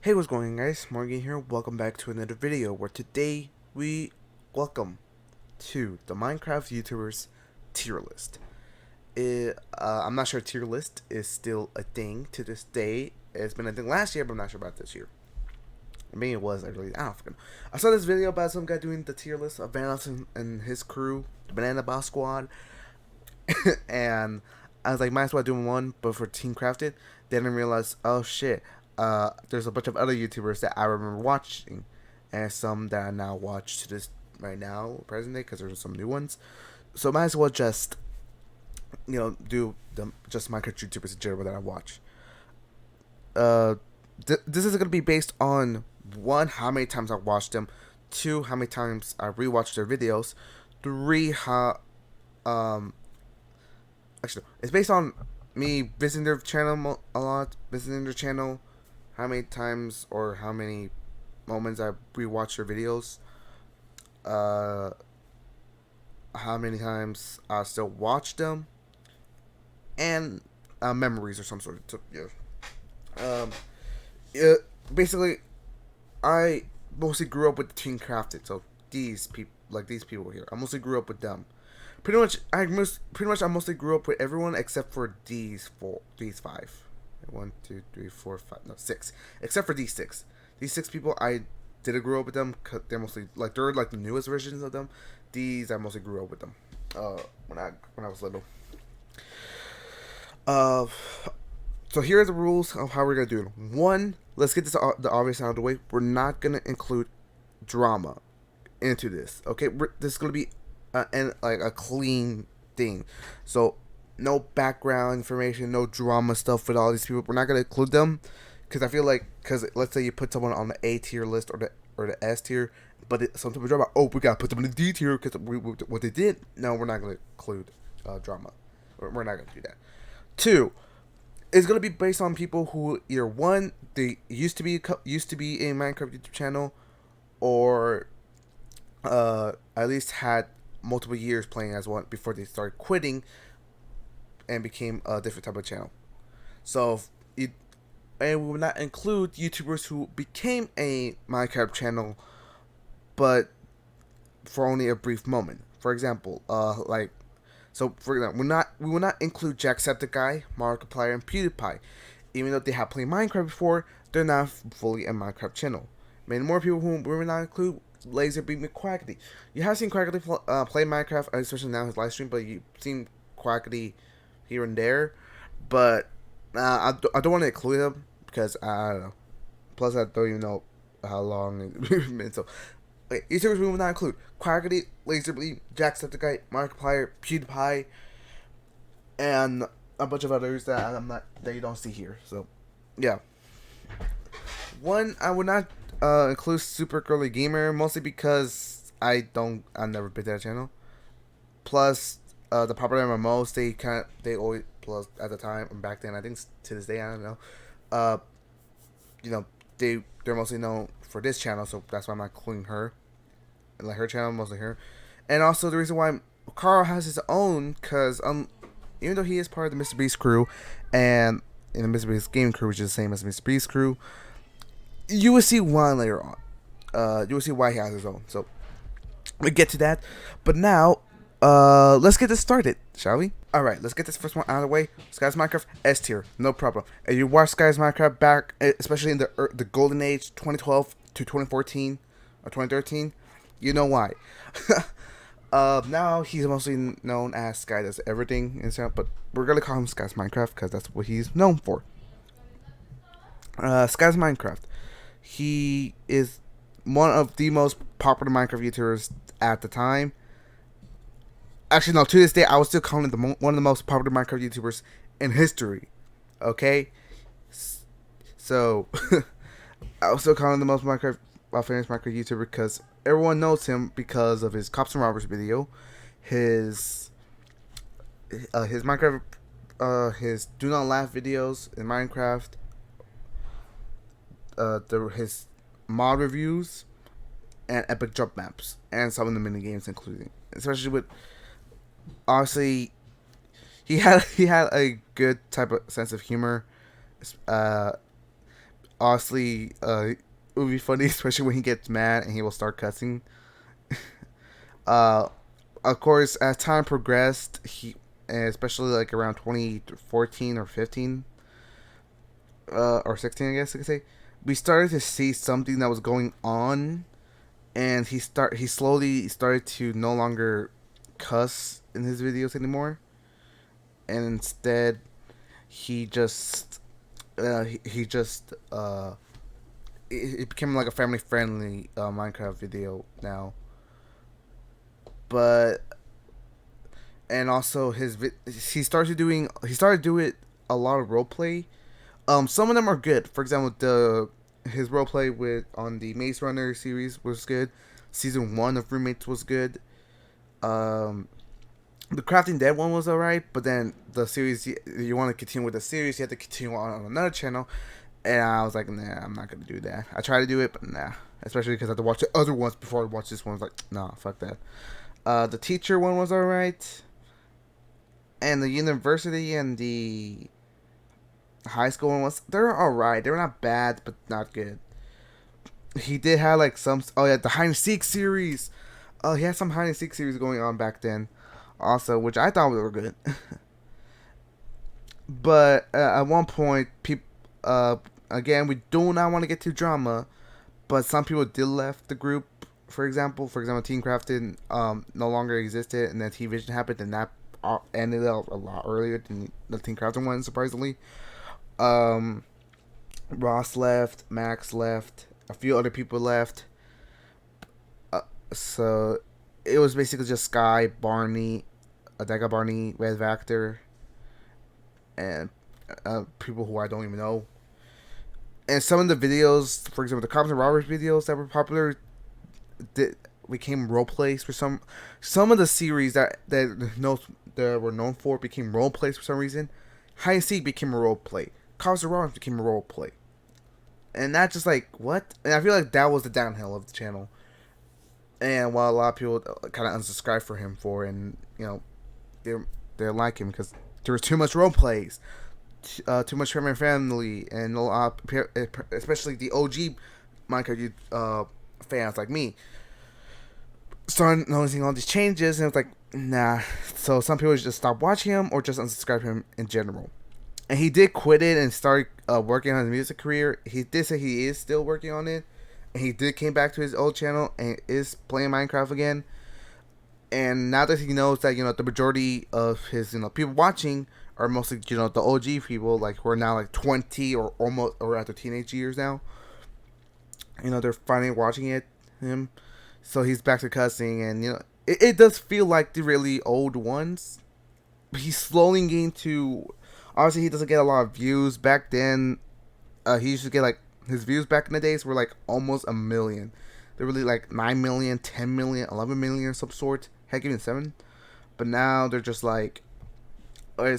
Hey, what's going on, guys? Morgan here. Welcome back to another video where today we welcome to the Minecraft YouTubers tier list. I'm not sure tier list is still a thing to this day. It's been a thing last year, but I'm not sure about this year. Maybe it was. I don't know. I saw this video about some guy doing the tier list of Vanos and his crew, the Banana Boss Squad, and I was like, might as well do one, but for Team Crafted. Then I realized, oh shit, there's a bunch of other YouTubers that I remember watching, and some that I now watch to this right now, present day, because there's some new ones. So might as well just, do the just Minecraft YouTubers in general that I watch. Uh, this is gonna be based on one, how many times I watched them, two, how many times I rewatched their videos, three, how um actually, it's based on me visiting their channel a lot, visiting their channel, how many times or how many moments I rewatch their videos, uh, how many times I still watch them, and memories or some sort. So, yeah. Um, yeah, basically, I mostly grew up with Team Crafted, so these people here, I mostly grew up with them. I mostly grew up with everyone except for these five. One, two, three, four, five, no, six. Except for these six. These six people, I didn't grow up with them because they're like the newest versions of them. These I mostly grew up with them. When I was little. Uh, so here are the rules of how we're gonna do it. One, let's get the obvious out of the way. We're not gonna include drama into this. Okay, this is gonna be like a clean thing. So no background information, no drama stuff with all these people. We're not gonna include them because I feel like let's say you put someone on the A tier list or the S tier, but some type of drama. Oh, we gotta put them in the D tier because what they did. No, we're not gonna include drama. We're not gonna do that. Two, it's gonna be based on people who either one they used to be a Minecraft YouTube channel, or at least had multiple years playing as one before they started quitting and became a different type of channel. So and we will not include YouTubers who became a Minecraft channel, but for only a brief moment. For example, for example, we will not include Jacksepticeye, Markiplier, and PewDiePie, even though they have played Minecraft before. They're not fully a Minecraft channel. Many more people who we will not include Laserbeam and Quackity. You have seen Quackity play Minecraft, especially now his live stream, but you've seen Quackity here and there. But I don't want to include him because I don't know. Plus, I don't even know how long it's been. So, YouTubers we will not include Quackity, Laserbeam, Jacksepticeye, Markiplier, PewDiePie, and a bunch of others that you don't see here. So, yeah. One, I would not include Super Girly Gamer, mostly because I've never been to that channel. Plus, the popular MMOs, they always, plus at the time and back then, I think to this day, I don't know. Uh, you know, they're mostly known for this channel, so that's why I'm not including her. And like her channel, mostly her. And also the reason why Carl has his own, because even though he is part of the Mr. Beast crew, and in the Mr. Beast game crew, which is the same as Mr. Beast crew, you will see why later on. You will see why he has his own. So we get to that, but now let's get this started, shall we? Alright, let's get this first one out of the way. Skies Minecraft S tier, no problem. If you watch Skies Minecraft back, especially in the golden age, 2012 to 2014 or 2013, you know why. Now he's mostly known as Sky Does Everything and stuff, but we're gonna call him Skies Minecraft because that's what he's known for. Skies Minecraft. He is one of the most popular Minecraft YouTubers at the time. Actually, no, to this day, I would still call him one of the most popular Minecraft YouTubers in history. Okay? So, I would still call him the most famous Minecraft YouTuber because everyone knows him because of his Cops and Robbers video, his Minecraft, his Do Not Laugh videos in Minecraft, his mod reviews, and epic jump maps, and some of the mini games, including, especially with, honestly, he had a good type of sense of humor. honestly, it would be funny, especially when he gets mad and he will start cussing. Uh, of course, as time progressed, and especially like around 2014 or 15, or 16, I guess I could say, we started to see something that was going on, and he slowly started to no longer cuss in his videos anymore, and instead he just he just it became like a family friendly Minecraft video now. But and also he started doing a lot of role play. Some of them are good. For example, the his role play with on the Maze Runner series was good. Season 1 of Roommates was good. Um, the Crafting Dead one was alright, but then the series you want to continue with the series, you have to continue on another channel. And I was like, nah, I'm not gonna do that. I tried to do it, but nah. Especially because I had to watch the other ones before I watched this one. I was like, nah, fuck that. The teacher one was alright, and the university and the high school one was they're alright. They're not bad, but not good. He did have like some. Oh yeah, the hide and seek series. Oh, he had some hide and seek series going on back then, also, which I thought were good. But at one point, people, again, we do not want to get too drama, but some people did left the group. For example, Team Crafted no longer existed, and then T Vision happened, and that ended up a lot earlier than the Team Crafted one, surprisingly. Um, Ross left, Max left, a few other people left. So it was basically just Sky, Barney, Adega Barney, Red Vector, and people who I don't even know. And some of the videos, for example, the Cops and Robbers videos that were popular, did became role plays for some of the series that were known for became role plays for some reason. Hide and Seek became a role play. Cops and Robbers became a role play, and that's just like what. And I feel like that was the downhill of the channel. And while a lot of people kind of unsubscribed for him for, and you know, they like him because there was too much role plays, too much family, and a lot, especially the OG Minecraft fans like me, started noticing all these changes, and it's like, nah. So some people just stopped watching him or just unsubscribe him in general. And he did quit it and start working on his music career. He did say he is still working on it, and he did came back to his old channel and is playing Minecraft again. And now that he knows that the majority of his people watching are mostly the OG people, like who are now like 20 or almost or at their teenage years now. They're finally watching him, so he's back to cussing, and it does feel like the really old ones. But he's slowly getting to. Obviously, he doesn't get a lot of views back then. He used to get like his views back in the days were like almost a million. They're really like 9 million, 10 million, 11 million of some sort. Heck, even 7. But now they're just like, only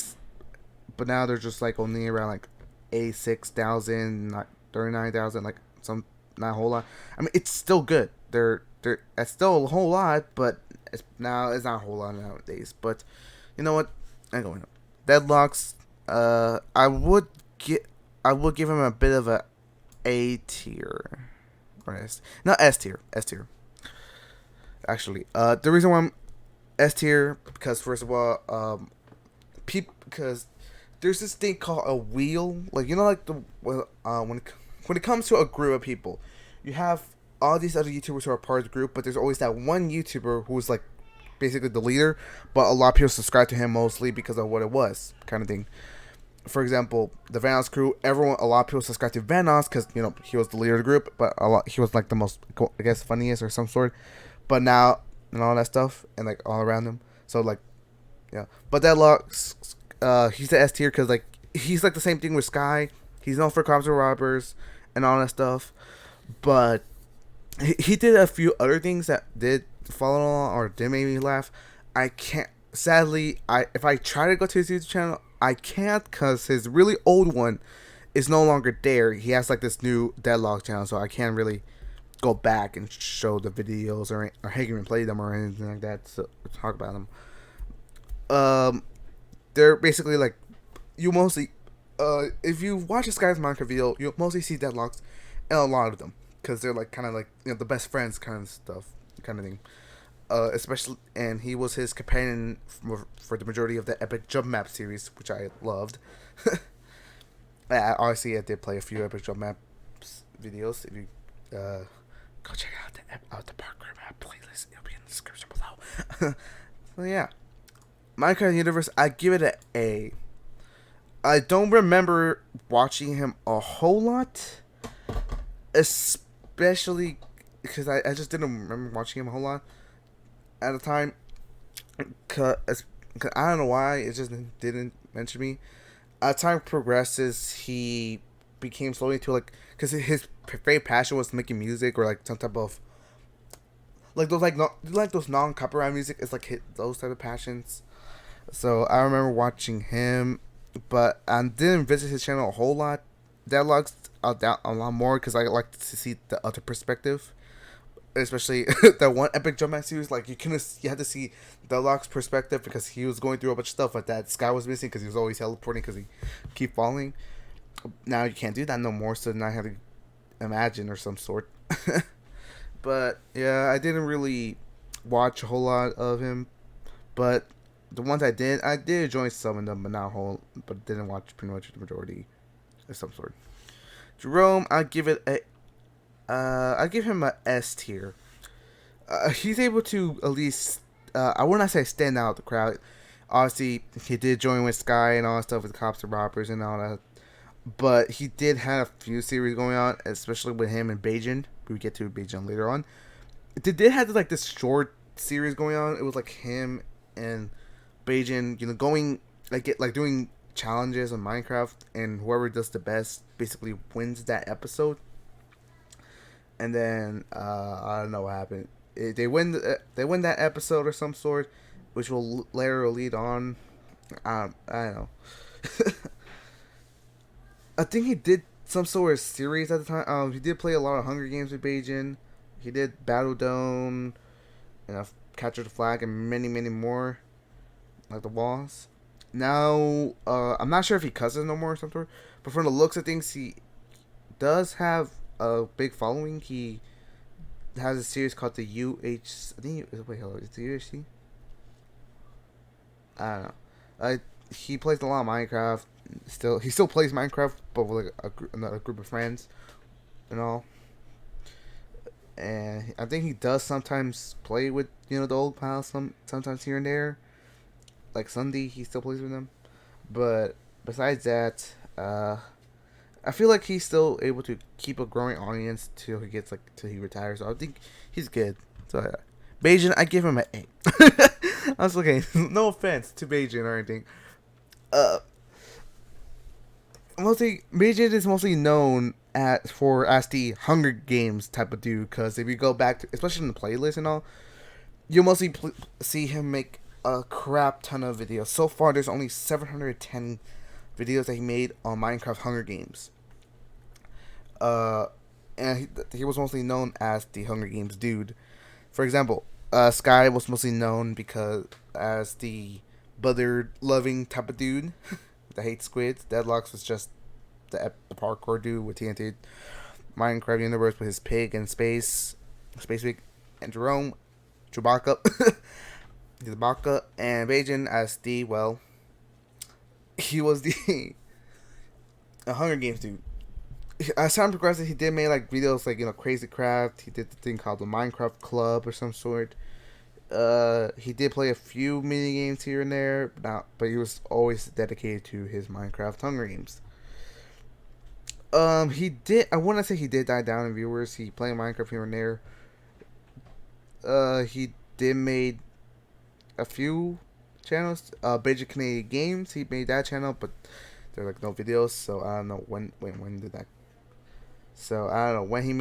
around like 86,000, like 39,000, like some not a whole lot. I mean, it's still good. That's still a whole lot, but it's not a whole lot nowadays. But you know what? I'm going up. Deadlocks. I would give him a bit of A tier, or not S tier, S tier. Actually, the reason why I'm S tier because first of all, because there's this thing called a wheel, like like when it comes to a group of people, you have all these other YouTubers who are part of the group, but there's always that one YouTuber who's like basically the leader, but a lot of people subscribe to him mostly because of what it was, kind of thing. For example, the Vanoss crew, a lot of people subscribe to Vanoss because he was the leader of the group, but he was like the most, I guess, funniest or some sort. But now and all that stuff and like all around him, so like yeah. But Deadlocks, he's the S tier because like he's like the same thing with Sky. He's known for Cops and Robbers and all that stuff, but he did a few other things that did follow along or did make me laugh. I can't. Sadly, if I try to go to his YouTube channel, I can't because his really old one is no longer there. He has like this new Deadlock channel, so I can't really go back and show the videos or even play them or anything like that. So talk about them. They're basically like you mostly If you watch this guy's Minecraft video, you'll mostly see deadlocks and a lot of them because they're like kind of like the best friends kind of stuff, kind of thing. Especially, and he was his companion for the majority of the Epic Jump Map series, which I loved. Obviously, I did play a few Epic Jump Maps videos. If you go check out the parkour map playlist, it'll be in the description below. So yeah, Minecraft Universe, I give it an A. I don't remember watching him a whole lot, especially because I just didn't remember watching him a whole lot at the time. Cause I don't know why, it just didn't mention me. As time progresses, he became slowly into like, because his favorite passion was making music or like some type of like those like those non copyright music. It's like those type of passions. So I remember watching him, but I didn't visit his channel a whole lot. That logs a lot more because I like to see the other perspective, especially that one Epic Jump Match series. Like you had to see Deluxe perspective because he was going through a bunch of stuff like that. Sky was missing because he was always teleporting because he keep falling. Now you can't do that no more, so now I have to imagine or some sort. But yeah, I didn't really watch a whole lot of him, but the ones I did enjoy some of them, but not whole, but didn't watch pretty much the majority of some sort. Jerome, I give him a S tier. He's able to at least, I would not say stand out the crowd. Obviously, he did join with Sky and all that stuff with cops and robbers and all that. But he did have a few series going on, especially with him and Beijing. We get to Beijing later on. They did have like this short series going on. It was like him and Beijing, going doing challenges on Minecraft, and whoever does the best basically wins that episode. And then I don't know what happened. They win that episode or some sort, which will later lead on. I don't know. I think he did some sort of series at the time. He did play a lot of Hunger Games with Beijing. He did Battle Dome, Capture the Flag, and many, many more, like the walls. Now, I'm not sure if he cusses no more or something, but from the looks of things, he does have a big following. He has a series called the I think wait, hold on, is it the UHC? I don't know. He plays a lot of Minecraft. He still plays Minecraft, but with like another group of friends and all. And I think he does sometimes play with the old pals sometimes here and there. Like Sunday, he still plays with them. But besides that, I feel like he's still able to keep a growing audience till he retires. So I think he's good. So Beijing, I give him an A. I was okay. No offense to Beijing or anything. Mostly Beijing is mostly known as the Hunger Games type of dude. Because if you go back to, especially in the playlist and all, you'll mostly see him make a crap ton of videos. So far, there's only 710 videos that he made on Minecraft Hunger Games. And he was mostly known as the Hunger Games dude. For example, Sky was mostly known because as the buzzard loving type of dude that hates squids. Deadlocks was just the parkour dude with TNT Minecraft universe with his pig and space pig. And Jerome, Chewbacca, Chewbacca, and Beijing as he was the Hunger Games dude. As time progresses, he did make like videos like Crazy Craft. He did the thing called the Minecraft Club or some sort. He did play a few mini games here and there, but he was always dedicated to his Minecraft Hunger Games. He did. I want to say he did die down in viewers. He played Minecraft here and there. He did made a few channels. Beijing Canadian Games. He made that channel, but there are like no videos, so I don't know when did that. So I don't know when he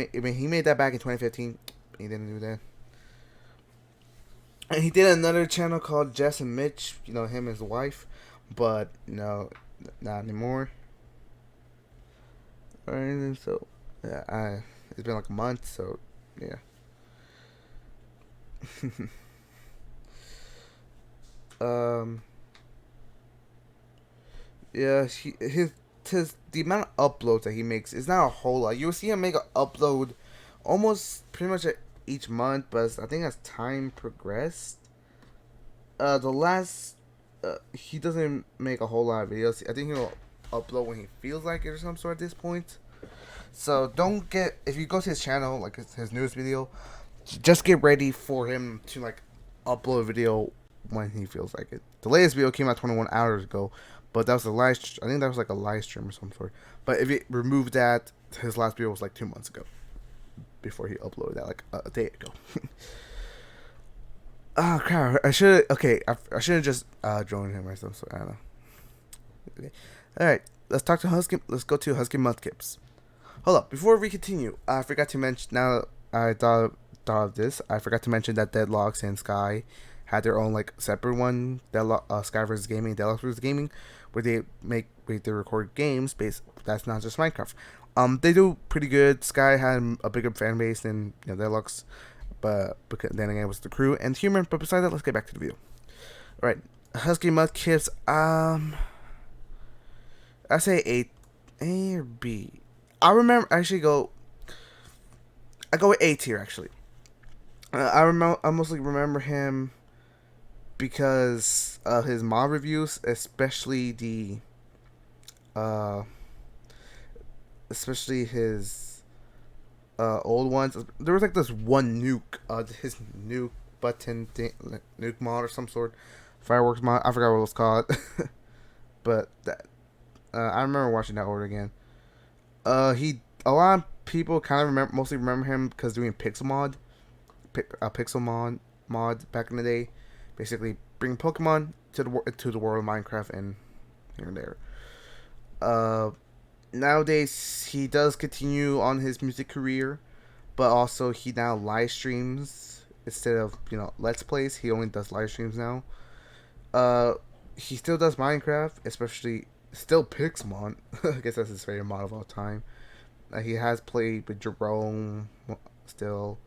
made that back in 2015. He didn't do that. And he did another channel called Jess and Mitch. Him and his wife, but no, not anymore. Or anything. So yeah, it's been like a month. So yeah. um. Yeah, his the amount of uploads that he makes is not a whole lot. You'll see him make an upload almost pretty much each month, but I think as time progressed, the last he doesn't make a whole lot of videos. I think he'll upload when he feels like it or some sort at this point. So don't get, if you go to his channel, like his newest video, just get ready for him to like upload a video when he feels like it. The latest video came out 21 hours ago, but that was a live. I think that was like a live stream or some sort. But if you remove that, his last video was like 2 months ago, before he uploaded that like a day ago. Oh crap! I should. Okay, I should have just joined him or something. So I don't know. Okay. All right, let's talk to Husky. Let's go to Husky Mudkips. Hold up, before we continue, I forgot to mention. Now I thought of this. I forgot to mention that Deadlocks and Sky had their own like separate one. Sky vs Gaming, Deadlocks vs Gaming, where they record games based. That's not just Minecraft. They do pretty good. Sky had a bigger fan base than Deadlocks, but because then again it was the crew and humor. But besides that, let's get back to the video. All right, Husky Mudkips. I say A or B. I remember I go with A tier actually. I mostly remember him because of his mod reviews, especially his old ones. There was like this one nuke, his nuke button thing, like nuke mod or some sort, fireworks mod. I forgot what it was called, but that I remember watching that over again. A lot of people kind of mostly remember him because doing pixel mod back in the day, basically bring Pokemon to the world of Minecraft and here and there. Nowadays he does continue on his music career, but also he now live streams instead of let's plays. He only does live streams now. He still does Minecraft, especially still Pixelmon. I guess that's his favorite mod of all time. He has played with Jerome still.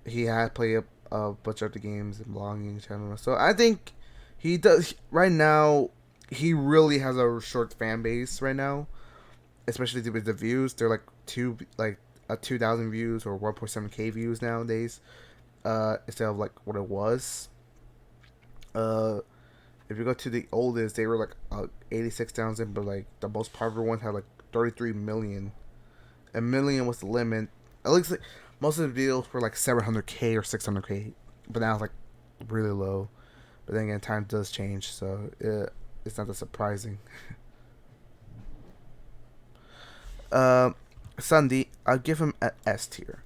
He has played a bunch of the games and blogging channel. So I think he does right now. He really has a short fan base right now, especially with the views. They're like 2,000 views or 1.7K views nowadays, instead of like what it was. If you go to the oldest, they were like 86,000, but like the most popular ones had like 33 million. A million was the limit. At least like, most of the videos were like 700K or 600K, but now it's like really low. But then again, time does change, so it's not that surprising. Sunday, I'll give him an S tier.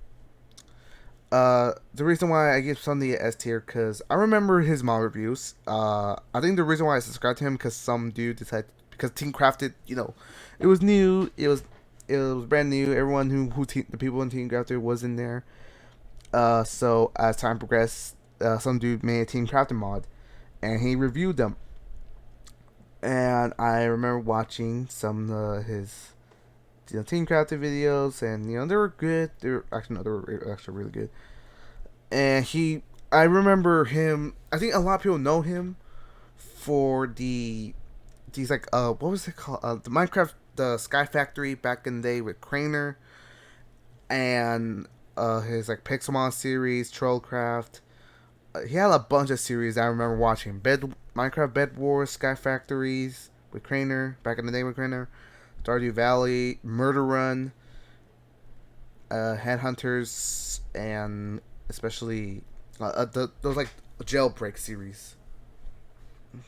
The reason why I give Sunday an S tier because I remember his mod reviews. I think the reason why I subscribed to him because some dude decided because Team Crafted, it was new. It was brand new. Everyone the people in Team Crafted was in there. So as time progressed, some dude made a Team Crafted mod, and he reviewed them. And I remember watching some of his Team Crafted videos, and they were good. They were actually really good. And I remember him. I think a lot of people know him for these like what was it called? The Minecraft, the Sky Factory back in the day with Craner, and his like Pixelmon series, Trollcraft. He had a bunch of series I remember watching. Minecraft Bed Wars, Sky Factories with Craner back in the day with Craner. Stardew Valley, Murder Run, Headhunters, and especially those like jailbreak series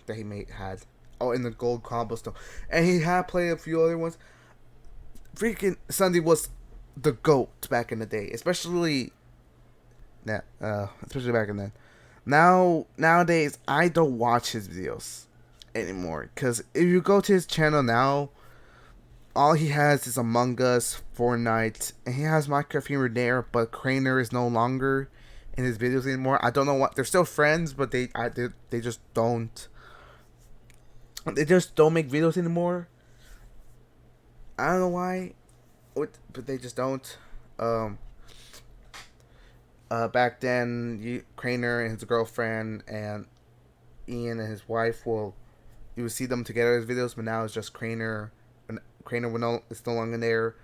that he had. Oh, in the Gold Cobblestone, and he had played a few other ones. Freaking Sunday was the GOAT back in the day, especially back in then. Nowadays, I don't watch his videos anymore because if you go to his channel now, all he has is Among Us, Fortnite, and he has Minecraft here and there, but Craner is no longer in his videos anymore. I don't know what, they're still friends, but they just don't make videos anymore. I don't know why, but they just don't. Back then, Craner and his girlfriend and Ian and his wife you would see them together as videos, but now it's just Craner Craner is no longer there.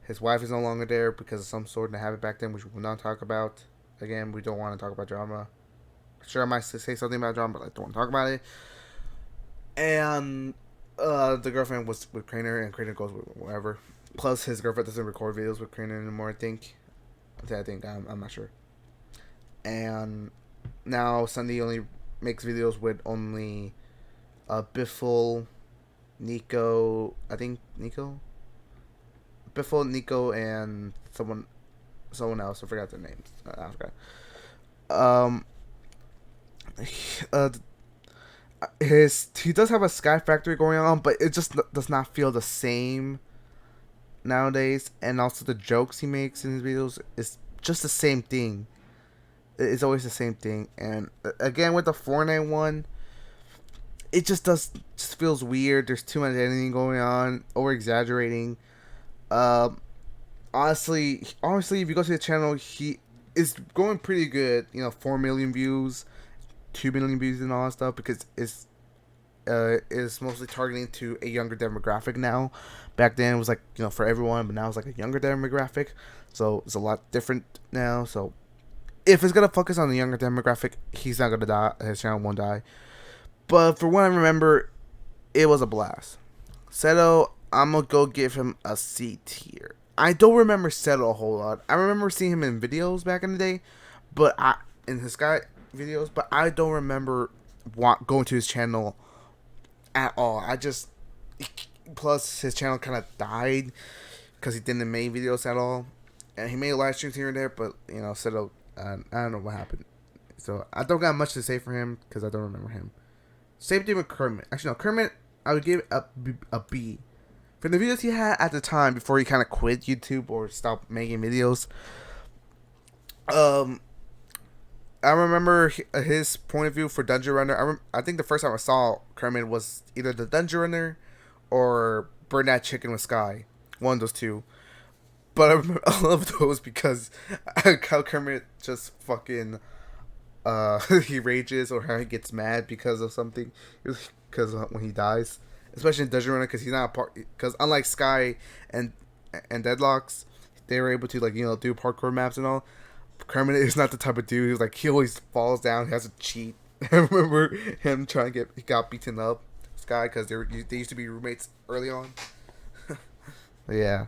His wife is no longer there because of some sort of habit back then, which we will not talk about. Again, we don't want to talk about drama. Sure, I might say something about drama, but I don't want to talk about it. And the girlfriend was with Craner, and Craner goes with whatever. Plus, his girlfriend doesn't record videos with Craner anymore, I think. I'm not sure. And now Sunday only makes videos with only Biffle, Nico, I think Nico? Biffle, Nico, and someone else. I forgot their names. I forgot. Um, uh, he does have a Sky Factory going on, but it just does not feel the same nowadays. And also the jokes he makes in his videos is just the same thing. It's always the same thing. And again with the Fortnite one, it just feels weird. There's too much editing going on, over exaggerating. Honestly, if you go to the channel, he is going pretty good. 4 million views, 2 million views, and all that stuff because it's mostly targeting to a younger demographic now. Back then it was like for everyone, but now it's like a younger demographic. So it's a lot different now. So if it's gonna focus on the younger demographic, he's not gonna die. His channel won't die. But for what I remember, it was a blast. Seto, I'm gonna go give him a C tier. I don't remember Seto a whole lot. I remember seeing him in videos back in the day, but in his Sky videos, but I don't remember going to his channel at all. Plus his channel kind of died because he didn't make videos at all, and he made live streams here and there. But Seto, I don't know what happened. So I don't got much to say for him because I don't remember him. Same thing with Kermit. Actually, no, Kermit, I would give a B. For the videos he had at the time before he kind of quit YouTube or stopped making videos. I remember his point of view for Dungeon Runner. I think the first time I saw Kermit was either the Dungeon Runner or Burn That Chicken with Sky. One of those two. But I remember all of those because how Kermit just fucking he rages or how he gets mad because of something, because when he dies, especially in Dungeon Runner, because he's not a part. Because unlike Sky and Deadlocks, they were able to do parkour maps and all. Kermit is not the type of dude who's he always falls down. He has to cheat. I remember him he got beaten up, Sky, because they used to be roommates early on. Yeah.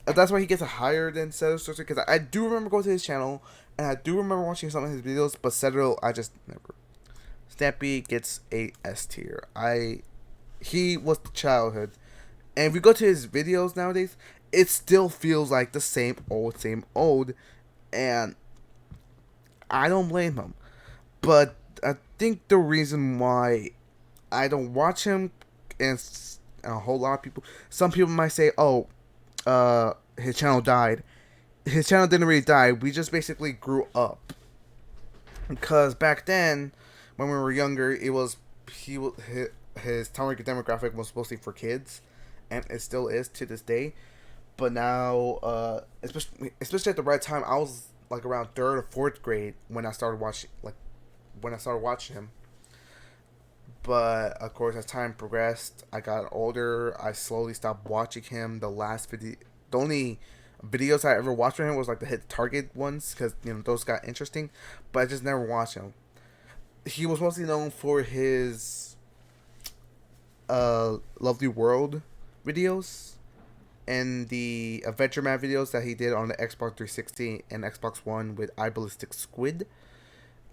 That's why he gets a higher than Seto, because I do remember going to his channel, and I do remember watching some of his videos, but Seto, I just never. Stampy gets a S tier. He was the childhood. And if you go to his videos nowadays, it still feels like the same old, and I don't blame him. But I think the reason why I don't watch him, and a whole lot of people, some people might say, oh, his channel died. His channel didn't really die. We just basically grew up. Because back then, when we were younger, his target demographic was mostly for kids, and it still is to this day. But now, especially at the right time, I was around 3rd or 4th grade when I started watching him. But of course, as time progressed, I got older. I slowly stopped watching him. The only videos I ever watched from him was the hit target ones, because those got interesting. But I just never watched him. He was mostly known for his Lovely World videos and the Adventure Map videos that he did on the Xbox 360 and Xbox One with iBallistic Squid.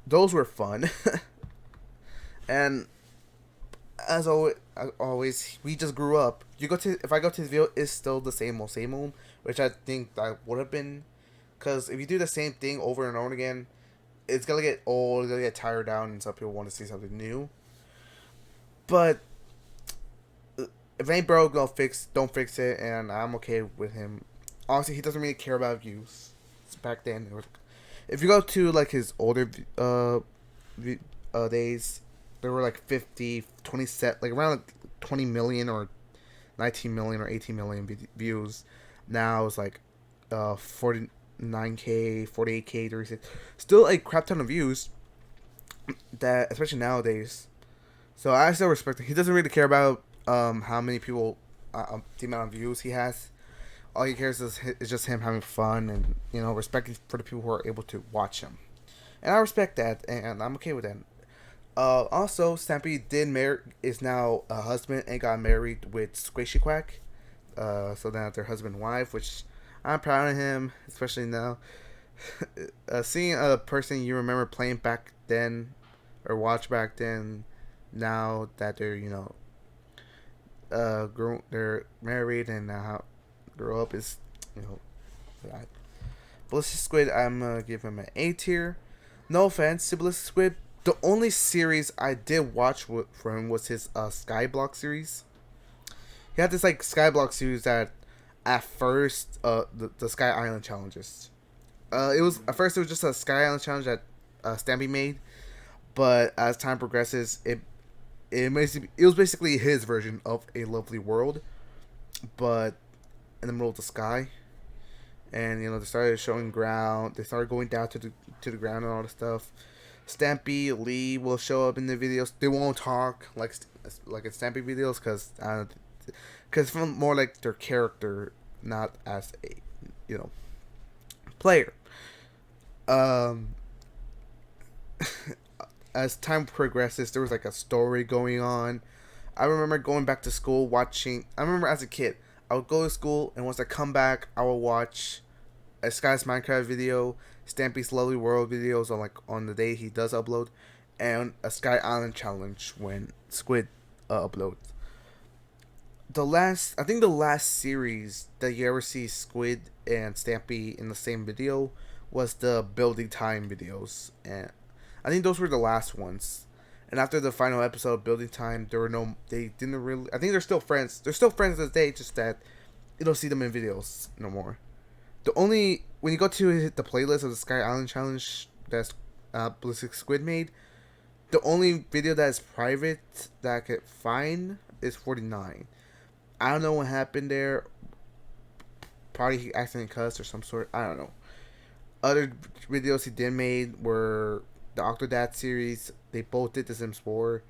Those were fun. And as always, we just grew up. If I go to his video, it's still the same old, which I think that would have been, because if you do the same thing over and over again, it's gonna get old, it's gonna get tired out, and some people want to see something new. But if it ain't broke, don't fix it, and I'm okay with him. Honestly, he doesn't really care about views. Back then, if you go to his older days, there were 50, 20 around 20 million or 19 million or 18 million views. Now it's 49k, 48k, 36. Still a crap ton of views. That, especially nowadays. So I still respect him. He doesn't really care about how many people the amount of views he has. All he cares is just him having fun and respecting for the people who are able to watch him. And I respect that, and I'm okay with that. Also, Stampy is now a husband and got married with Squishy Quack. So now they're husband and wife, which I'm proud of him, especially now. Seeing a person you remember playing back then or watch back then, now that they're they're married and now grow up is you know that. Ballistic Squid, I'm gonna give him an A tier. No offense to Ballistic Squid. The only series I did watch for him was his Skyblock series. He had this like Skyblock series that at first the Sky Island challenges. It was at first it was just a Sky Island challenge that Stampy made, but as time progresses, it was basically his version of A Lovely World, but in the middle of the sky. And they started showing ground. They started going down to the ground and all the stuff. Stampy Lee will show up in the videos. They won't talk like in Stampy videos because from more like their character, not as a player. Um, as time progresses, there was like a story going on. I remember going back to school watching. I remember as a kid, I would go to school, and once I come back, I would watch a Sky's Minecraft video, Stampy's Lovely World videos on the day he does upload, and a Sky Island challenge when Squid uploads. I think the last series that you ever see Squid and Stampy in the same video was the building time videos, and I think those were the last ones. And after the final episode of Building Time, they didn't really. I think they're still friends. They're still friends to this day, just that you don't see them in videos no more. When you go to the playlist of the Sky Island Challenge that's Ballistic Squid made, the only video that is private that I could find is 49. I don't know what happened there. Probably he accidentally cussed or some sort. I don't know. Other videos he did made were the Octodad series. They both did The Sims 4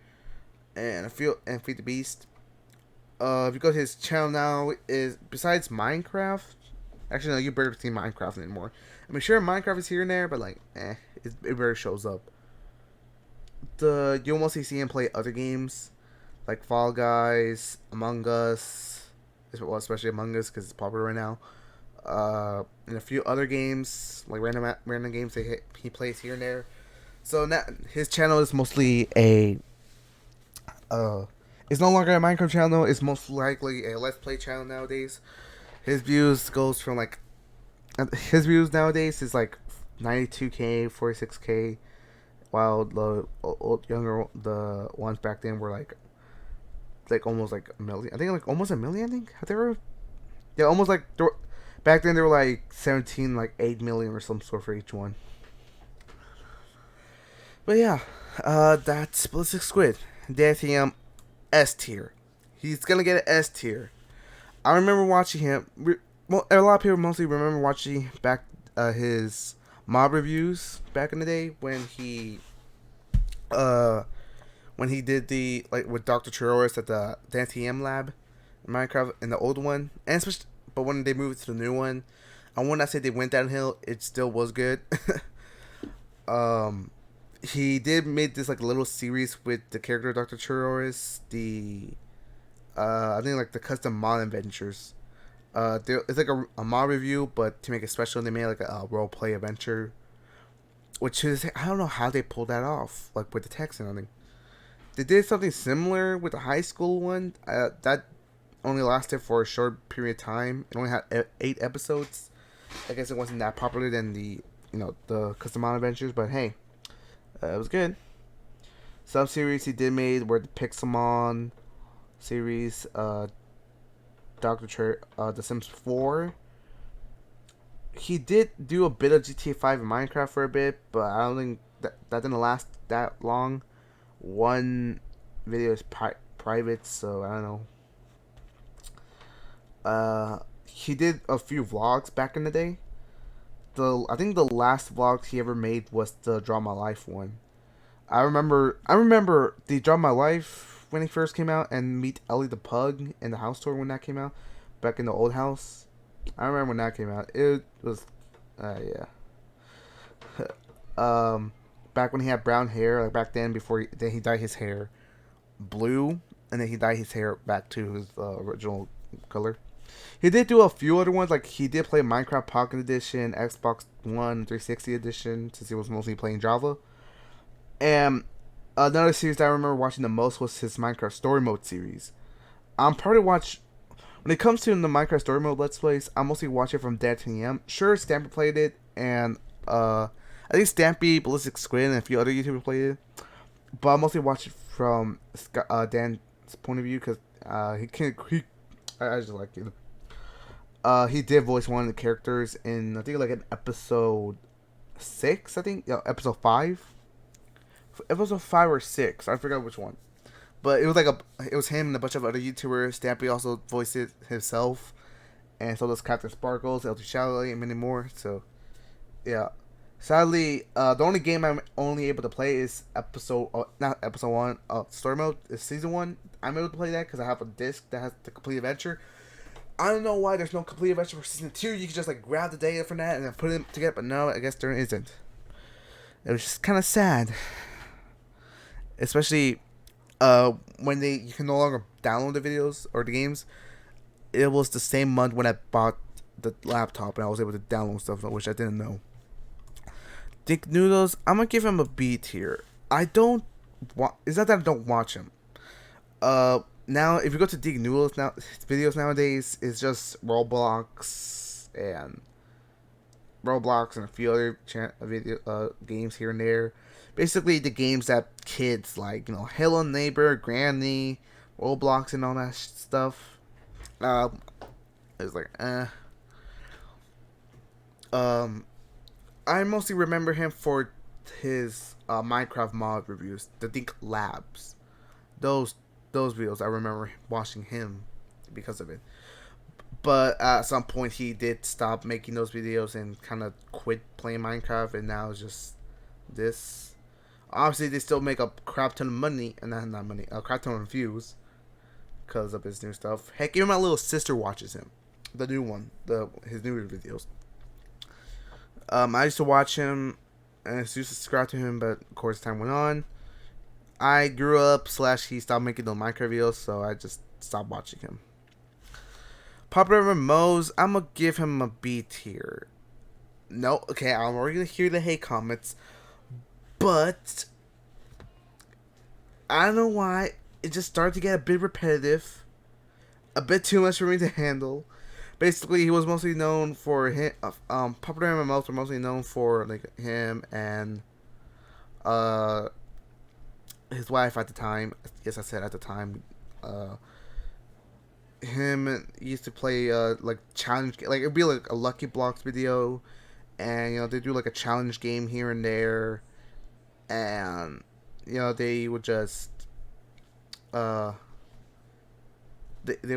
and Feed the Beast. If you go to his channel now, is besides Minecraft. Actually, no, you barely see Minecraft anymore. I mean, sure, Minecraft is here and there, but it barely shows up. You'll mostly see him play other games like Fall Guys, Among Us, especially Among Us because it's popular right now. And a few other games like random games he plays here and there. So now his channel is mostly it's no longer a Minecraft channel. It's most likely a Let's Play channel nowadays. His views nowadays is like 92K, 46K, while the the ones back then were like almost like a million. I think like almost a million. I think they were, yeah, almost like back then they were like 17, like 8 million or some sort for each one. But yeah, that's Ballistic Squid. DTM S tier. He's gonna get an S tier. I remember watching him. Well, a lot of people mostly remember watching back his mob reviews back in the day when he did the with Dr. Chirorus at the DTM lab in Minecraft in the old one, and especially, but when they moved to the new one, I want to say they went downhill. It still was good. He did make this like little series with the character Dr. Chirorus, I think like the custom mod adventures. It's like a mod review, but to make it special, they made like a role play adventure, which is I don't know how they pulled that off, like with the text and everything. They did something similar with the high school one. That only lasted for a short period of time. It only had 8 episodes. I guess it wasn't that popular than the custom mod adventures, but hey, it was good. Some series he did made were the Pixelmon series, The Sims 4. He did do a bit of GTA 5 and Minecraft for a bit, but I don't think that didn't last that long. One video is private, so I don't know. He did a few vlogs back in the day. I think the last vlog he ever made was the Draw My Life one. I remember the Draw My Life when he first came out, and meet Ellie the Pug in the house tour when that came out, back in the old house. I remember when that came out. It was, yeah. Back when he had brown hair, like back then, before then he dyed his hair blue, and then he dyed his hair back to his original color. He did do a few other ones, like he did play Minecraft Pocket Edition, Xbox One 360 Edition, since he was mostly playing Java. And another series that I remember watching the most was his Minecraft Story Mode series. I'm probably watch when it comes to the Minecraft Story Mode Let's Plays. I mostly watch it from Dad to EM. Sure, Stampy played it, and I think Stampy, Ballistic Squid, and a few other YouTubers played it. But I mostly watch it from Dan's point of view because he can. I just like it. He did voice one of the characters in, I think, like an episode 6. I think, yeah, episode 5. Episode 5 or 6. I forgot which one. But it was it was him and a bunch of other YouTubers. Stampy also voiced it himself, and so does Captain Sparkles, LT Chalet, and many more. So, yeah. Sadly, the only game I'm only able to play is not episode 1, story mode. Is season 1. I'm able to play that because I have a disc that has the complete adventure. I don't know why there's no complete adventure for season 2. You can just like grab the data from that and then put it together, but no, I guess there isn't. It was just kind of sad, especially when you can no longer download the videos or the games. It was the same month when I bought the laptop and I was able to download stuff, which I didn't know. Dick Noodles, I'm gonna give him a B tier. I don't it's not that I don't watch him. Now if you go to Dick Noodles now, his videos nowadays is just Roblox and a few other games here and there. Basically the games that kids like, Hello Neighbor, Granny, Roblox, and all that stuff. It's like I mostly remember him for his Minecraft mod reviews, the Think Labs. Those videos, I remember watching him because of it. But at some point, he did stop making those videos and kind of quit playing Minecraft, and now it's just this. Obviously, they still make a crap ton of money, and not money, a crap ton of views because of his new stuff. Heck, even my little sister watches him, the new one, his newer videos. I used to watch him, and I used to subscribe to him, but of course, time went on. I grew up / he stopped making the Minecraft videos, so I just stopped watching him. Popular Mose, I'm gonna give him a B tier. No, okay, I'm already gonna hear the hate comments, but I don't know why it just started to get a bit repetitive, a bit too much for me to handle. Basically, he was mostly known for him. Popular MMOs were mostly known for like him and his wife at the time. Yes, I said at the time. Him used to play like challenge, like it'd be like a Lucky Blocks video, and they do like a challenge game here and there, and they would just they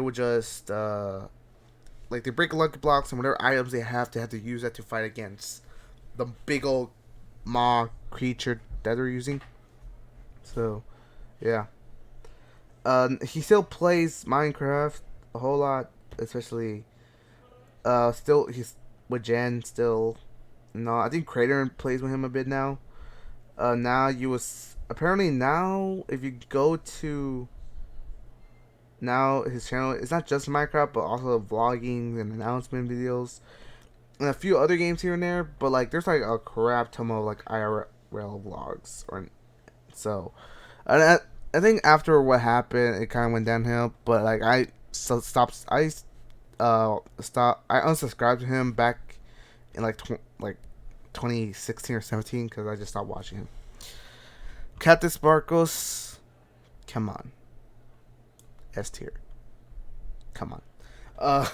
would just like they break Lucky Blocks, and whatever items they have to use that to fight against the big old maw creature that they're using. So, yeah. He still plays Minecraft a whole lot, especially still he's with Jen still. No, I think Crater plays with him a bit now. Now apparently now if you go to now his channel, it's not just Minecraft but also vlogging and announcement videos and a few other games here and there. But like there's like a crap ton of like IRL vlogs so. And I think after what happened, it kind of went downhill. But like I unsubscribed to him back in like 2016 or 17 because I just stopped watching him. Captain Sparkles, come on, S tier, come on.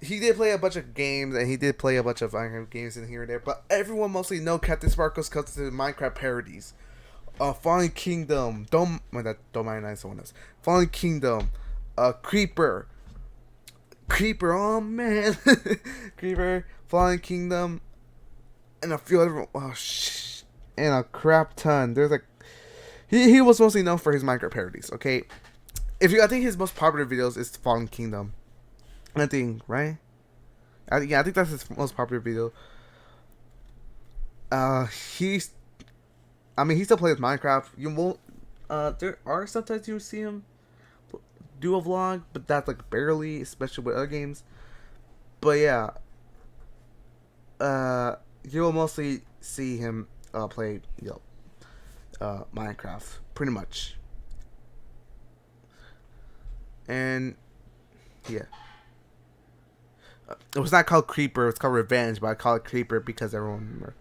He did play a bunch of games, and he did play a bunch of Minecraft games in here and there. But everyone mostly know Captain Sparkles because of the Minecraft parodies. Fallen Kingdom, don't mind someone else. Fallen Kingdom, Creeper, oh man, Creeper, Fallen Kingdom, and a few other and a crap ton. he was mostly known for his Minecraft parodies. Okay, I think his most popular videos is Fallen Kingdom. I think, right? Yeah, I think that's his most popular video. Uh, he's, I mean, he still plays Minecraft. You won't. There are sometimes you see him do a vlog, but that's like barely, especially with other games. But yeah, you'll mostly see him play, Minecraft, pretty much. And yeah, it was not called Creeper. It's called Revenge, but I call it Creeper because everyone remember.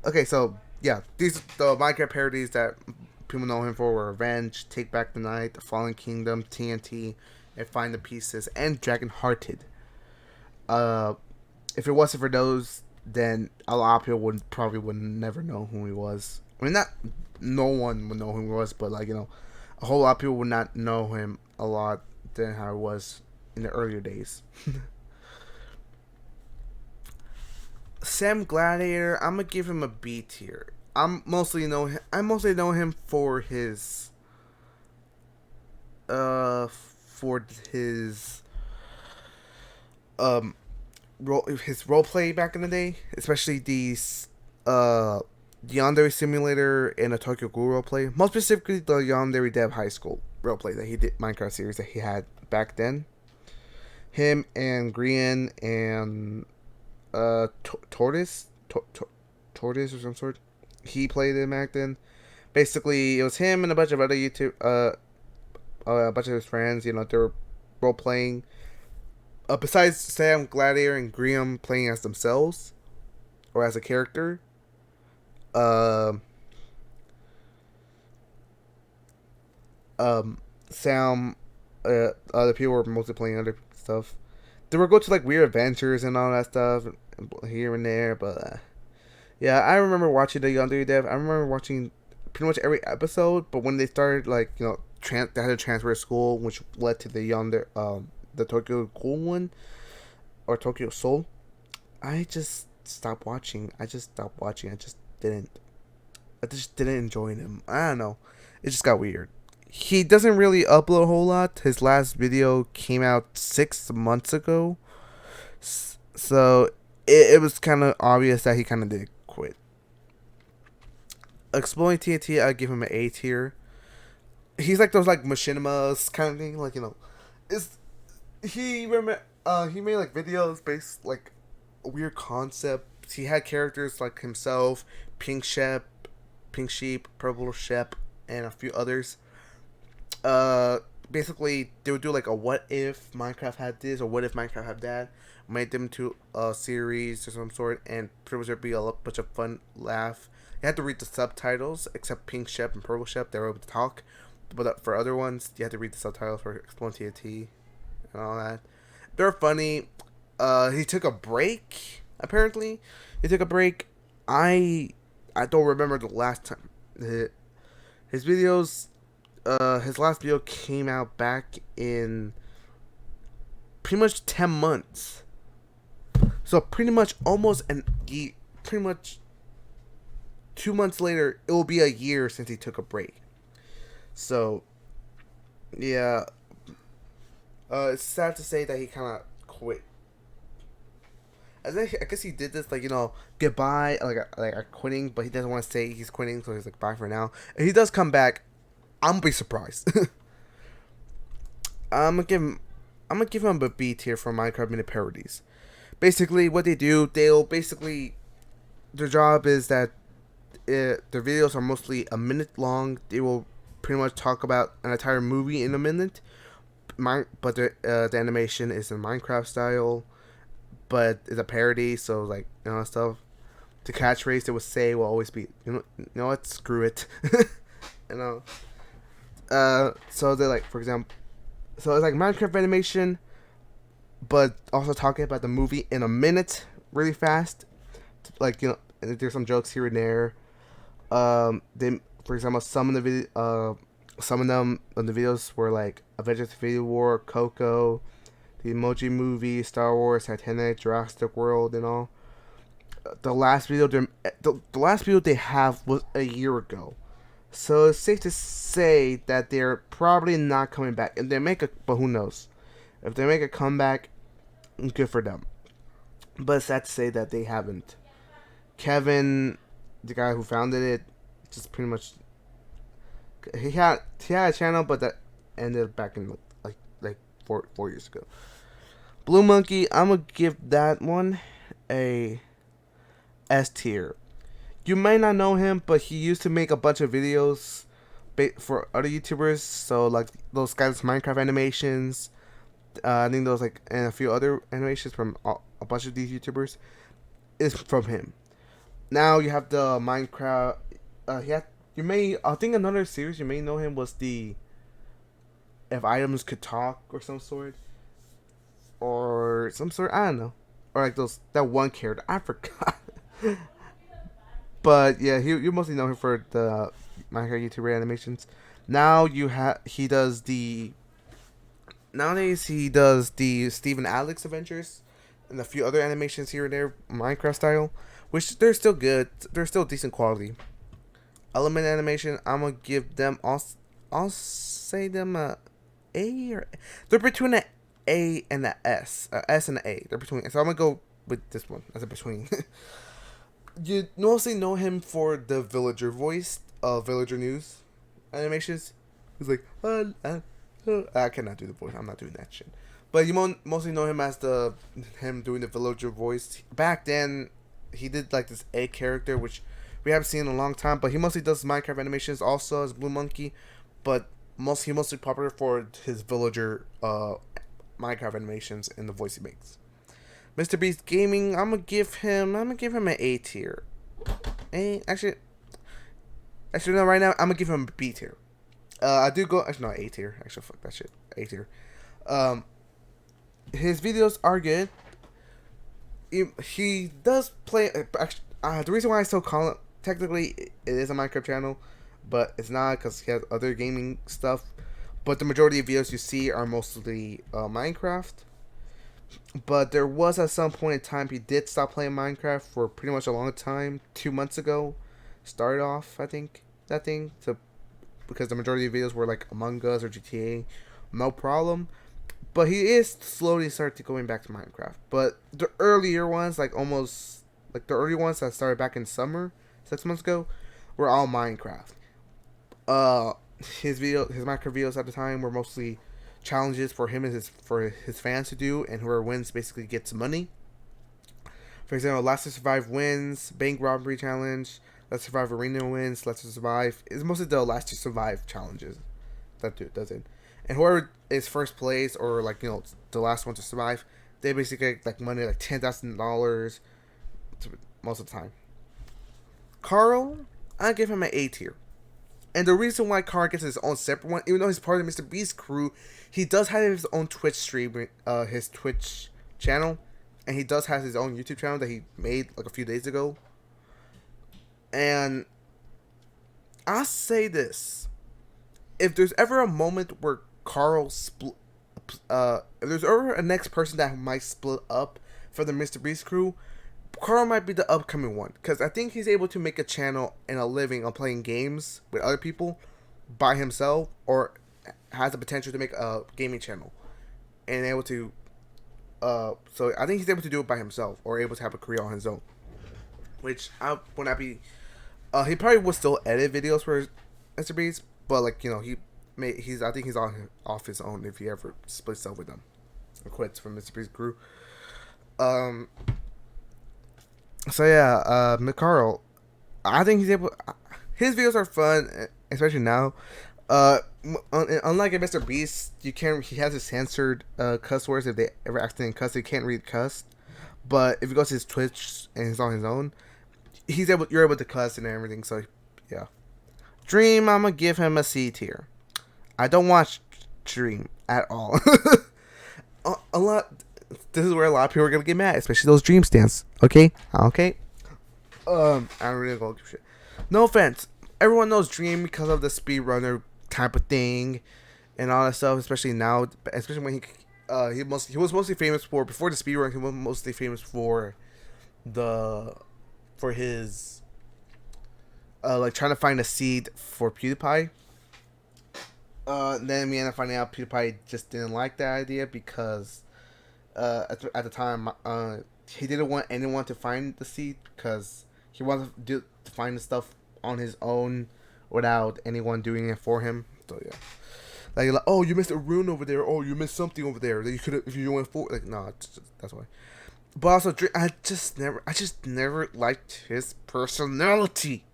Okay, so yeah, these the Minecraft parodies that people know him for were Revenge, Take Back the Night, The Fallen Kingdom, TNT, and Find the Pieces, and Dragon Hearted. Uh, if it wasn't for those, then a lot of people would never know who he was. I mean, not no one would know who he was, but like a whole lot of people would not know him a lot than how it was in the earlier days. Sam Gladiator, I'm gonna give him a B tier. I mostly know him for his um his role play back in the day, especially these the Yandere Simulator and a Tokyo Ghoul role play. Most specifically, the Yandere Dev High School role play that he did, Minecraft series that he had back then. Him and Grian and Tortoise, Tortoise or some sort. He played it back then. Basically, it was him and a bunch of other a bunch of his friends. They were role playing. Besides Sam Gladiator and Grian playing as themselves or as a character, uh, Sam, other people were mostly playing other stuff. They would go to like weird adventures and all that stuff here and there, but yeah, I remember watching the Yandere Dev. I remember watching pretty much every episode, but when they started like they had to transfer to school, which led to the Tokyo Ghoul one or Tokyo Soul, I just stopped watching. I just stopped watching. I just didn't enjoy him. I don't know. It just got weird. He doesn't really upload a whole lot. His last video came out 6 months ago, so it was kind of obvious that he kind of did quit. Exploring TNT, I give him an A tier. He's like those like machinimas kind of thing, like is he made like videos based like weird concepts. He had characters like himself, Pink Sheep, Purple Shep, and a few others. Basically they would do like a what if Minecraft had this or what if Minecraft had that. Made them to a series of some sort, and pretty much there'd be a bunch of fun laugh. You had to read the subtitles, except Pink Shep and Purple Shep, they were able to talk. But for other ones, you had to read the subtitles for Exploring TNT and all that. They're funny. He took a break. Apparently, he took a break. I don't remember the last time. His videos. His last video came out back in pretty much 10 months. So pretty much almost pretty much 2 months later, it will be a year since he took a break. So, yeah, it's sad to say that he kind of quit. I guess he did this like goodbye, like quitting, but he doesn't want to say he's quitting, so he's like bye for now. If he does come back, I'm gonna be surprised. I'm gonna give him a B tier for Minecraft mini parodies. Basically, what they do, their job is that their videos are mostly a minute long. They will pretty much talk about an entire movie in a minute. But the animation is in Minecraft style, but it's a parody, so like stuff. The catchphrase they would say will always be you know what, screw it. you know. So they're like, for example, so it's like Minecraft animation, but also talking about the movie in a minute, really fast. Like there's some jokes here and there. They, for example, some of them in the videos were like Avengers: Infinity War, Coco, the Emoji Movie, Star Wars, Titanic, Jurassic World, and all. The last video they have was a year ago, So it's safe to say that they're probably not coming back. If they make a, but who knows? If they make a comeback, good for them. But it's sad to say that they haven't. Kevin, the guy who founded it, just pretty much he had a channel, but that ended back in like 4 years ago. Blue Monkey, I'm gonna give that one a S tier. You might not know him, but he used to make a bunch of videos for other YouTubers. So like those guys Minecraft animations. I think those like and a few other animations from a bunch of these YouTubers is from him. Now you have the Minecraft. You may I think another series you may know him was the If Items Could Talk or some sort I don't know, or like those that one character I forgot. But yeah, you mostly know him for the Minecraft YouTuber animations. Now he does the nowadays he does the Steven Alex Adventures and a few other animations here and there Minecraft style, which they're still good. They're still decent quality. Element animation, I'm gonna give them I'll say them a A or they're between an A and an S, a S and an A. They're between, so I'm gonna go with this one as a between. You mostly know him for the villager voice, villager news animations. He's like, I cannot do the voice. I'm not doing that shit. But you mostly know him as him doing the villager voice. Back then, he did like this A character, which we haven't seen in a long time. But he mostly does Minecraft animations also as Blue Monkey. But he mostly popular for his villager Minecraft animations and the voice he makes. Mr. Beast Gaming, I'm gonna give him an A tier. Actually no, right now I'm gonna give him a B tier. I do go actually no A tier. Actually, fuck that shit. A tier. His videos are good. He does play. The reason why I still call it technically it is a Minecraft channel, but it's not because he has other gaming stuff. But the majority of videos you see are mostly Minecraft. But there was at some point in time he did stop playing Minecraft for pretty much a long time. 2 months ago, started off I think that thing because the majority of videos were like Among Us or GTA, no problem. But he is slowly starting going back to Minecraft. But the earlier ones, like the early ones that started back in summer 6 months ago, were all Minecraft. His Minecraft videos at the time were mostly challenges for him and his fans to do, and whoever wins basically gets money. For example, Last to Survive wins, Bank Robbery Challenge, Let's Survive Arena wins, Let's Survive. It's mostly the Last to Survive challenges that does it. And whoever is first place or like the last one to survive, they basically get like money like $10,000 most of the time. Carl, I give him an A tier. And the reason why Carl gets his own separate one, even though he's part of Mr. Beast's crew, he does have his own Twitch stream, his Twitch channel, and he does have his own YouTube channel that he made like a few days ago. And I'll say this: if there's ever a moment where Carl if there's ever a next person that might split up for the Mr. Beast crew, Carl might be the upcoming one, because I think he's able to make a channel and a living on playing games with other people by himself, or has the potential to make a gaming channel and able to. So I think he's able to do it by himself, or able to have a career on his own. Which I would not be. He probably will still edit videos for Mr. Beast, but like I think he's off his own if he ever splits up with them or quits from Mr. Beast's crew. So yeah, McCarl, I think he's able. His videos are fun, especially now. Unlike Mr. Beast, he has his censored cuss words. If they ever accidentally cuss, they can't read cuss. But if he goes to his Twitch and he's on his own, you're able to cuss and everything. So yeah, Dream, I'm gonna give him a C tier. I don't watch Dream at all. A lot. This is where a lot of people are gonna get mad, especially those Dream stands. Okay. I don't really go give shit. No offense. Everyone knows Dream because of the speedrunner type of thing and all that stuff. Especially now, especially when he was mostly famous for before the speedrun. He was mostly famous for his like trying to find a seed for PewDiePie. Then we ended up finding out PewDiePie just didn't like that idea because at the time he didn't want anyone to find the seed because he wanted to find the stuff on his own without anyone doing it for him. So yeah, like oh, you missed a rune over there. Oh, you missed something over there that you could have if you went for. Like no, that's why. But also, I just never liked his personality.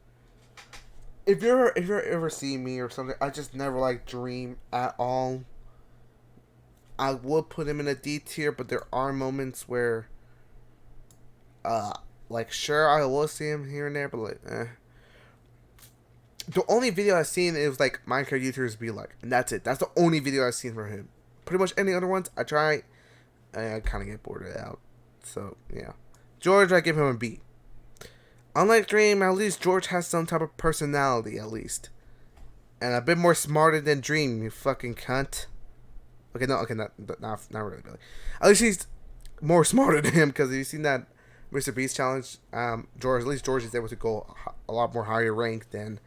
If you're ever seeing me or something, I just never liked Dream at all. I would put him in a D tier, but there are moments where, like sure I will see him here and there, but like, The only video I've seen is like Minecraft YouTubers be like, and that's it. That's the only video I've seen from him. Pretty much any other ones I try, I kind of get bored of it out. So yeah, George, I give him a B. Unlike Dream, at least George has some type of personality, at least. And a bit more smarter than Dream, you fucking cunt. Okay, not really, Billy. At least he's more smarter than him, because you've seen that Mr. Beast challenge. George, at least George is able to go a lot more higher rank than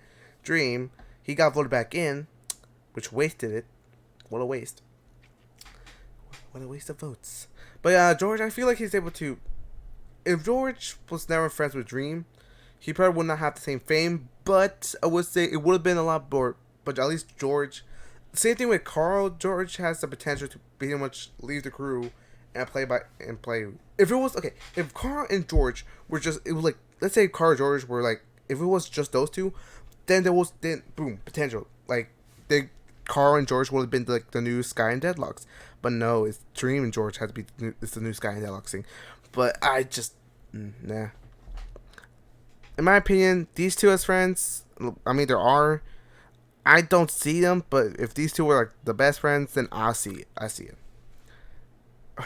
Dream. He got voted back in, which wasted it. What a waste. What a waste of votes. But George, I feel like he's able to... If George was never friends with Dream, he probably would not have the same fame, but I would say it would have been a lot more. But at least George, same thing with Carl. George has the potential to pretty much leave the crew and play. If it was okay, if Carl and George were just, it was like, let's say Carl and George were like, if it was just those two, then boom, potential. Like Carl and George would have been like the new Sky and Deadlocks. But no, it's Dream and George had to be it's the new Sky and Deadlocks thing. But I just nah. In my opinion, these two as friends, I mean, I don't see them, but if these two were like the best friends, then I see it.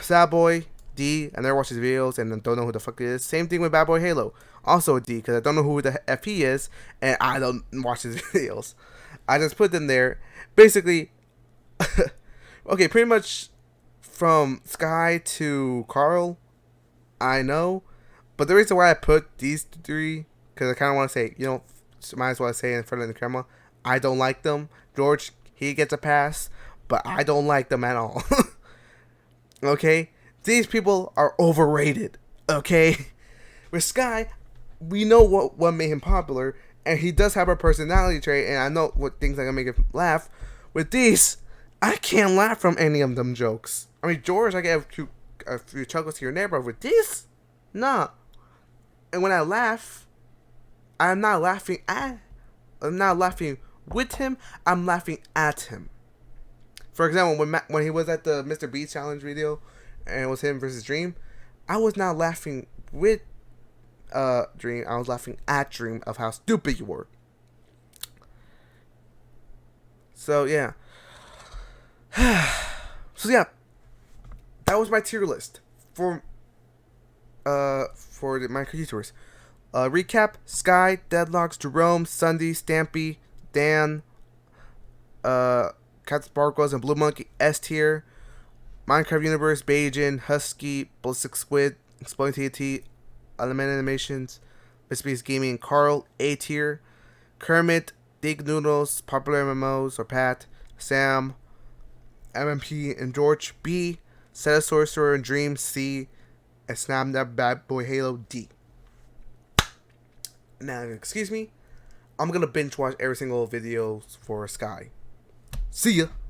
Sad Boy, D, I never watched his videos and don't know who the fuck it is. Same thing with Bad Boy Halo, also a D, because I don't know who the F he is, and I don't watch his videos. I just put them there. Basically, okay, pretty much from Sky to Carl, I know, but the reason why I put these three, because I kind of want to say, might as well say in front of the camera, I don't like them. George, he gets a pass, but I don't like them at all. Okay? These people are overrated. Okay? With Sky, we know what made him popular, and he does have a personality trait, and I know what things are going to make him laugh. With these, I can't laugh from any of them jokes. I mean, George, I get a few chuckles here and there, but with this, nah. And when I laugh, I'm not laughing with him, I'm laughing at him. For example, when he was at the Mr. Beast challenge video, and it was him versus Dream, I was not laughing with Dream, I was laughing at Dream of how stupid you were. So yeah. So yeah, that was my tier list for the Minecraft YouTubers. Recap: Sky, Deadlocks, Jerome, Sunday, Stampy, Dan, Cat Sparkles, and Blue Monkey S tier. Minecraft Universe: Bajan, Husky, Ballistic Squid, Exploiting TNT, Element Animations, Mr. Beast Gaming, and Carl A tier. Kermit, Dig Noodles, Popular MMOs or Pat, Sam, MMP, and George B. Set a Sorcerer and Dream C. And Snap That Bad Boy Halo D. Now, excuse me, I'm gonna binge watch every single video for Sky. See ya.